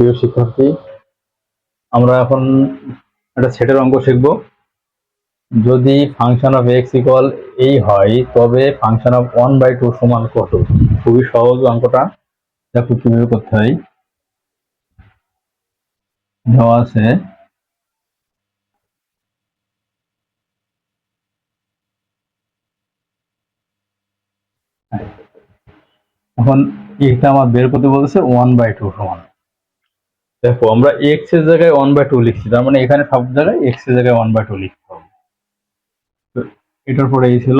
প্রিয় শিক্ষার্থী, আমরা এখন একটা সেটের অঙ্ক শিখব। যদি ফাংশন অফ এক্স ইকুয়াল এই হয়, তবে ফাংশন অফ 1/2 সমান কত? খুবই সহজ অঙ্কটা, দেখো কিভাবে করতে হয়। দেওয়া আছে এখন এটা আমার বের করতে বলেছে 1/2 সমান। দেখো আমরা এক্স এর জায়গায় 1/2 লিখছি, তার মানে এখানে সব জায়গায় এক্স এর জায়গায় 1/2 লিখতে হবে। তো এটার পরে এই ছিল,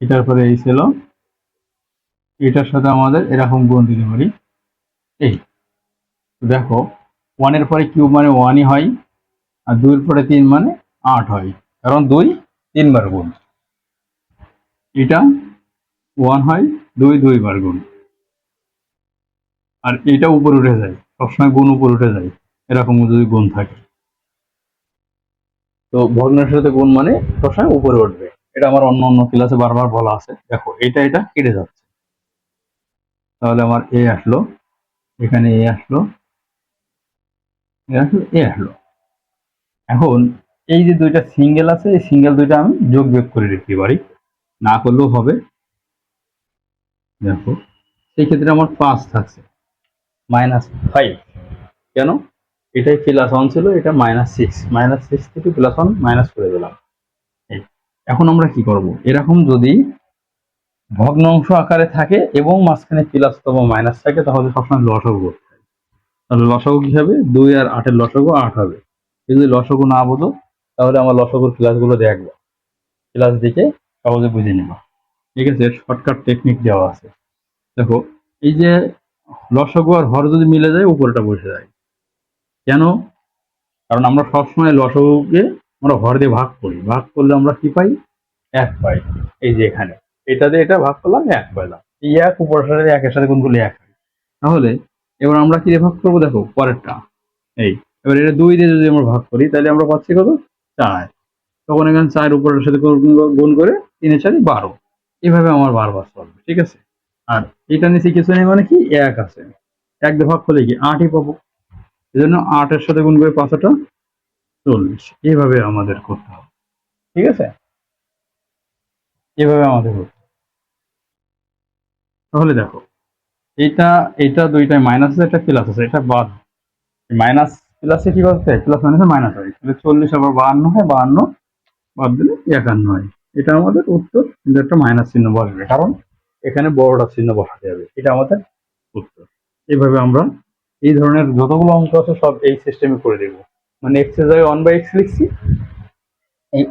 এটার পরে এই ছিল, এটার সাথে আমাদের এরকম গুণ দিতে পারি। এই দেখো 1 এর পরে কিউব মানে 1ই হয়, আর 2 এর পরে 3 মানে 8 হয়, কারণ 2 3 বার গুণ। এটা 1 হয়, 2 2 বার গুণ, আর এটা উপরে উঠে যায়, সবসময় গুণ উপরে উঠে যায় এরকম যদি গুণ থাকে। তো ভগ্নাংশের সাথে গুণ মানে সবসময় উপরে উঠবে। এটা আমার অন্য অন্য ক্লাসে বারবার বলা আছে। দেখো এটা এটা কেটে যাচ্ছে, তাহলে আমার এ আসলো, এখানে এ আসলো, এ আসলো, এ আসলো। এখন এই যে দুইটা সিঙ্গেল আছে, এই সিঙ্গেল দুইটা আমি যোগ বিয়োগ করে দিতে পারি, না করলেও হবে। দেখো সেই ক্ষেত্রে আমার 5 থাকছে, -5 কেন? এটাই +1 ছিল, এটা -6, -6 থেকে +1 মাইনাস করে দিলাম। এখন আমরা কি করব, এরকম যদি ভগ্নাংশ আকারে থাকে এবং মাঝখানে প্লাস অথবা মাইনাস থাকে, তাহলে সবসময় লসাগু করতে হয়। তাহলে লসাগু কি হবে? 2 আর 8 এর লসাগু 8 হবে। যদি লসাগু না বোঝো, তাহলে আমার লসাগুর ক্লাসগুলো দেখবো, ক্লাস দেখে সহজে বুঝে নেবা। ঠিক আছে, শর্টকাট টেকনিক দেওয়া আছে। দেখো এই যে লসাগু আর হর যদি মিলে যায়, উপরটা বসে যায়। কেন? কারণ আমরা সবসময় লসাগুকে আমরা হর দিয়ে ভাগ করি, ভাগ করলে আমরা কি পাই? 1 পাই। এই যে এখানে এটা দিয়ে এটা ভাগ করলাম, 1 পাইলাম। এই 1 উপরের সাথে 1 এর সাথে গুণ করলে 1 হয়। তাহলে এবার আমরা কি দিয়ে ভাগ করবো? দেখো পরেরটা, এই এবার এটা 2 দিয়ে যদি আমরা ভাগ করি, তাহলে আমরা পাচ্ছি কত? 4। তখন এখানে 4 উপরের সাথে গুণ করে 3 এর 4 12। এভাবে আমার বারবার চলবে, ঠিক আছে। আর এটা নিচে কিছু নেই মানে কি, 1 আছে, 1 দিয়ে ভাগ করলে কি 8ই পাবো। এই জন্য 8 এর সাথে গুণ করে 5টা 40। এইভাবে আমাদের করতে হবে, ঠিক আছে, এভাবে আমাদের করতে হবে। তাহলে দেখো এটা এটা দুইটাই মাইনাস আছে, এটা প্লাস আছে, এটা বাদ। মাইনাস প্লাসে কি করতে হয়? প্লাস মাইনাসে মাইনাস হয়, তাহলে 40 আবার 52 হয়, 52 বাদ দিলে 51 হয়। এটা আমাদের উত্তর, কিন্তু একটা মাইনাস চিহ্ন বসবে, কারণ এখানে বড়টা চিহ্ন বসাতে হবে। এটা আমাদের উত্তর। এইভাবে আমরা এই ধরনের যতগুলো অঙ্ক আছে সব এই সিস্টেমে করে দেবো। মানে এক্স এর জায়গায় 1/x লিখছি, এই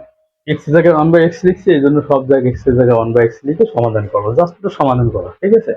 এক্স এর জায়গায় 1/x লিখছি, এই জন্য সব জায়গায় এক্স এর জায়গায় 1/x লিখে সমাধান করবো, জাস্ট সমাধান করা, ঠিক আছে।